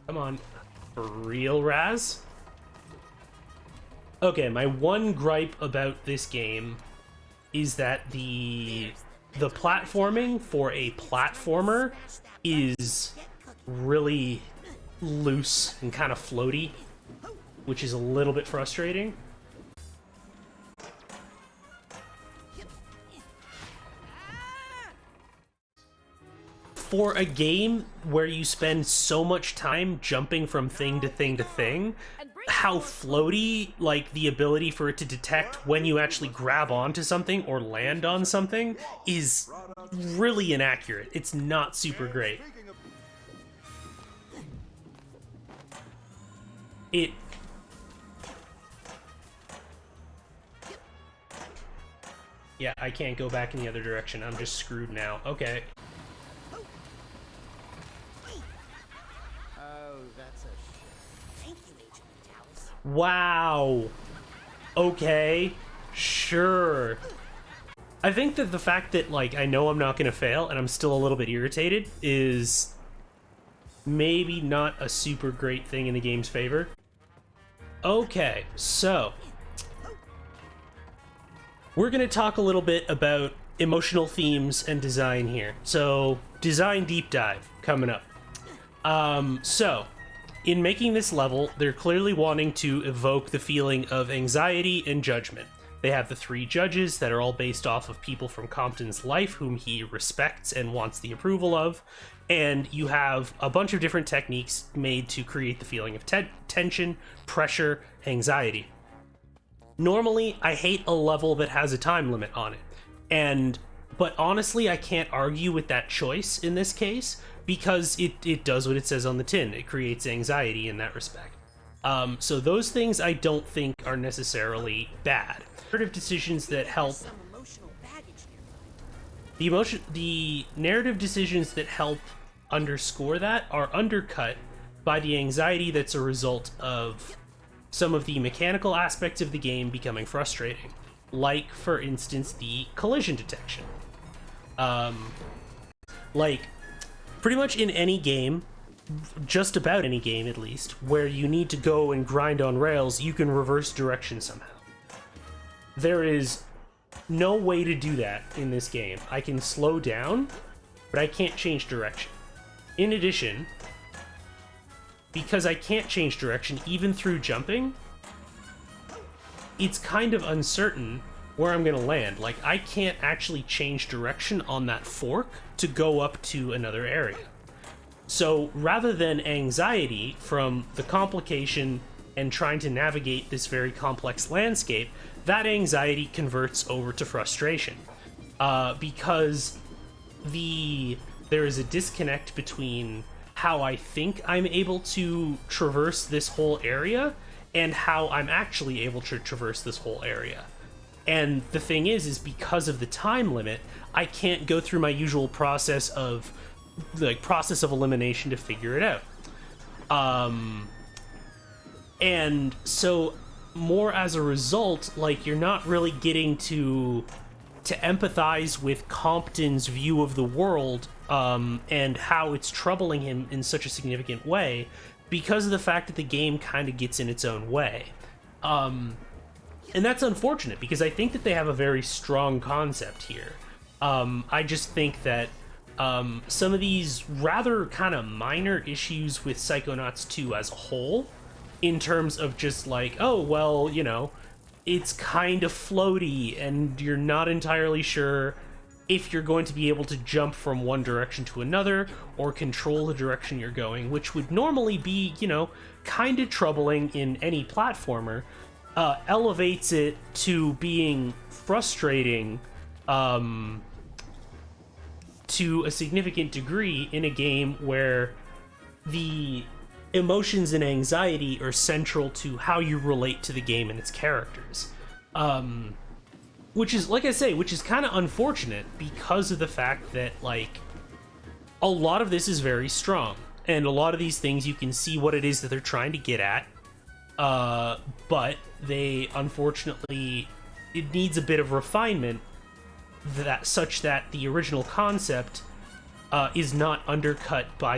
Come on. For real, Raz? Okay, my one gripe about this game is that the platforming for a platformer is really loose and kind of floaty, which is a little bit frustrating. For a game where you spend so much time jumping from thing to thing to thing, how floaty, like, the ability for it to detect when you actually grab onto something or land on something is really inaccurate. It's not super great. Yeah, I can't go back in the other direction. I'm just screwed now. Okay. Wow. Okay. Sure. I think that the fact that, like, I know I'm not gonna fail and I'm still a little bit irritated is maybe not a super great thing in the game's favor. Okay, so we're gonna talk a little bit about emotional themes and design here. So, design deep dive coming up. In making this level, they're clearly wanting to evoke the feeling of anxiety and judgment. They have the three judges that are all based off of people from Compton's life whom he respects and wants the approval of, and you have a bunch of different techniques made to create the feeling of tension, pressure, anxiety. Normally, I hate a level that has a time limit on it, but honestly, I can't argue with that choice in this case, because it does what it says on the tin. It creates anxiety in that respect. So those things I don't think are necessarily bad. Narrative decisions that help... The narrative decisions that help underscore that are undercut by the anxiety that's a result of some of the mechanical aspects of the game becoming frustrating. Like, for instance, the collision detection. Like, pretty much in any game, just about any game at least, where you need to go and grind on rails, you can reverse direction somehow. There is no way to do that in this game. I can slow down, but I can't change direction. In addition, because I can't change direction even through jumping, it's kind of uncertain where I'm gonna land. Like, I can't actually change direction on that fork to go up to another area. So rather than anxiety from the complication and trying to navigate this very complex landscape, that anxiety converts over to frustration. Because there is a disconnect between how I think I'm able to traverse this whole area and how I'm actually able to traverse this whole area. And the thing is because of the time limit, I can't go through my usual process of elimination to figure it out. And so more as a result, like, you're not really getting to empathize with Compton's view of the world, and how it's troubling him in such a significant way because of the fact that the game kind of gets in its own way. And that's unfortunate, because I think that they have a very strong concept here. I just think that some of these rather kind of minor issues with Psychonauts 2 as a whole, in terms of just like, oh, well, you know, it's kind of floaty and you're not entirely sure if you're going to be able to jump from one direction to another or control the direction you're going, which would normally be, you know, kind of troubling in any platformer, elevates it to being frustrating to a significant degree in a game where the emotions and anxiety are central to how you relate to the game and its characters. Which is, like I say, which is kind of unfortunate because of the fact that, like, a lot of this is very strong, and a lot of these things you can see what it is that they're trying to get at, but they, unfortunately, it needs a bit of refinement such that the original concept is not undercut by